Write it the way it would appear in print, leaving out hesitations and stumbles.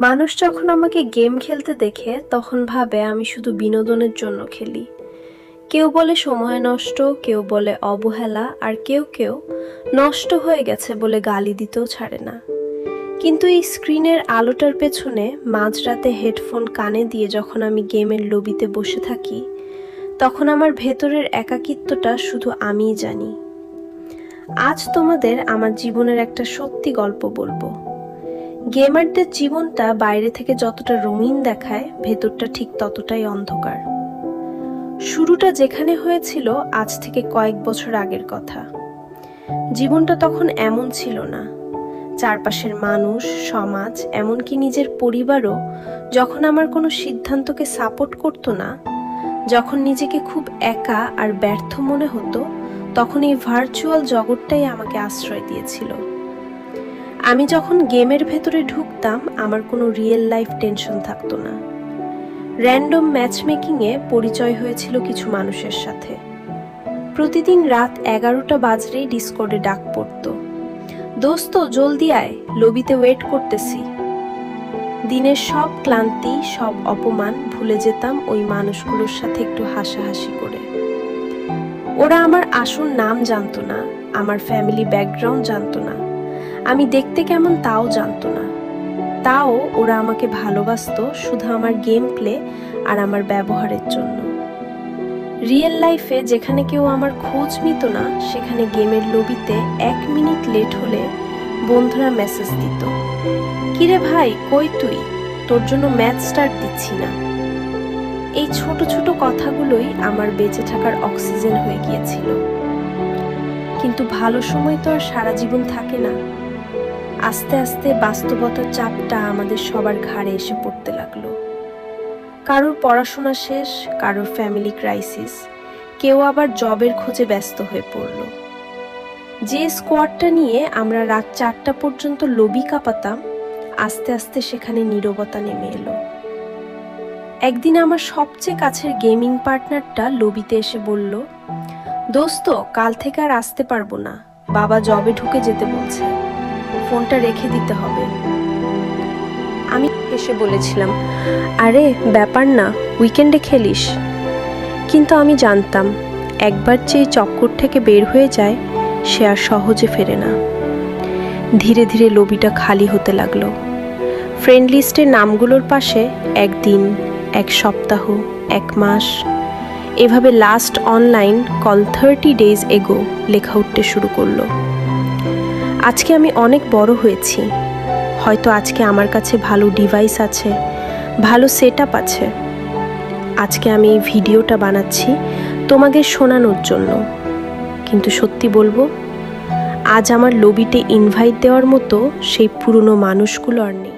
মানুষ যখন আমাকে গেম খেলতে দেখে তখন ভাবে আমি শুধু বিনোদনের জন্য খেলি। কেউ বলে সময় নষ্ট, কেউ বলে অবহেলা, আর কেউ কেউ নষ্ট হয়ে গেছে বলে গালি দিতেও ছাড়ে না। কিন্তু এই স্ক্রিনের আলোটার পেছনে মাঝরাতে হেডফোন কানে দিয়ে যখন আমি গেমের লবিতে বসে থাকি, তখন আমার ভেতরের একাকিত্বটা শুধু আমিই জানি। আজ তোমাদের আমার জীবনের একটা সত্যি গল্প বলবো। গেমারদের জীবনটা বাইরে থেকে যতটা রঙিন দেখায়, ভেতরটা ঠিক ততটাই অন্ধকার। শুরুটা যেখানে হয়েছিল আজ থেকে কয়েক বছর আগের কথা। জীবনটা তখন এমন ছিল না। চারপাশের মানুষ, সমাজ, এমনকি নিজের পরিবারও যখন আমার কোনো সিদ্ধান্তকে সাপোর্ট করতো না, যখন নিজেকে খুব একা আর ব্যর্থ মনে হতো, তখন এই ভার্চুয়াল জগৎটাই আমাকে আশ্রয় দিয়েছিল। আমি যখন গেমের ভেতরে ঢুকতাম, আমার কোনো রিয়েল লাইফ টেনশন থাকতো না। র্যান্ডম ম্যাচমেকিংয়ে পরিচয় হয়েছিল কিছু মানুষের সাথে। প্রতিদিন রাত 11টা বাজলেই ডিসকর্ডে ডাক পড়তো, দোস্ত জলদি আয়, লবিতে ওয়েট করতেছি। দিনের সব ক্লান্তি, সব অপমান ভুলে যেতাম ওই মানুষগুলোর সাথে একটু হাসাহাসি করে। ওরা আমার আসল নাম জানতো না, আমার ফ্যামিলি ব্যাকগ্রাউন্ড জানতো না, আমি দেখতে কেমন তাও জানতো না। তাও ওরা আমাকে ভালোবাসতো শুধু আমার গেম প্লে আর আমার ব্যবহারের জন্য। রিয়েল লাইফে যেখানে কেউ আমার খোঁজ নিত না, সেখানে গেমের লবিতে 1 মিনিট লেট হলে বন্ধুরা মেসেজ দিত, কিরে ভাই কই তুই, তোর জন্য ম্যাচ স্টার্ট দিচ্ছি না। এই ছোট ছোট কথাগুলোই আমার বেঁচে থাকার অক্সিজেন হয়ে গিয়েছিল। কিন্তু ভালো সময় তো আর সারা জীবন থাকে না। আস্তে আস্তে বাস্তবতার চাপটা আমাদের সবার ঘাড়ে এসে পড়তে লাগলো। কারোর পড়াশোনা শেষ, কারোর ফ্যামিলি ক্রাইসিস, কেউ আবার জবের খোঁজে ব্যস্ত হয়ে পড়ল। যে স্কোয়াডটা নিয়ে আমরা রাত 4টা পর্যন্ত লবি কাঁপাতাম, আস্তে আস্তে সেখানে নীরবতা নেমে এলো। একদিন আমার সবচেয়ে কাছের গেমিং পার্টনারটা লবিতে এসে বলল, দোস্ত কাল থেকে আর আসতে পারবো না, বাবা জবে ঢুকে যেতে বলছে, ফোনটা রেখে দিতে হবে। আমি এসে বলেছিলাম, আরে ব্যাপার না, উইকেন্ডে খেলিস। কিন্তু আমি জানতাম একবার যে চক্কর থেকে বের হয়ে যায় সে আর সহজে ফেরে না। ধীরে ধীরে লবিটা খালি হতে লাগলো। ফ্রেন্ড লিস্টের নামগুলোর পাশে 1 দিন, 1 সপ্তাহ, 1 মাস, এভাবে লাস্ট অনলাইন কল 30 days এগো লেখা উঠতে শুরু করলো। আজকে আমি অনেক বড় হয়েছি। হয়তো আজকে আমার কাছে ভালো ডিভাইস আছে, ভালো সেটআপ আছে। আজকে আমি এই ভিডিওটা বানাচ্ছি তোমাদের শোনানোর জন্য। কিন্তু সত্যি বলবো, আজ আমার লবিতে ইনভাইট দেওয়ার মতো সেই পুরনো মানুষগুলো আর নেই।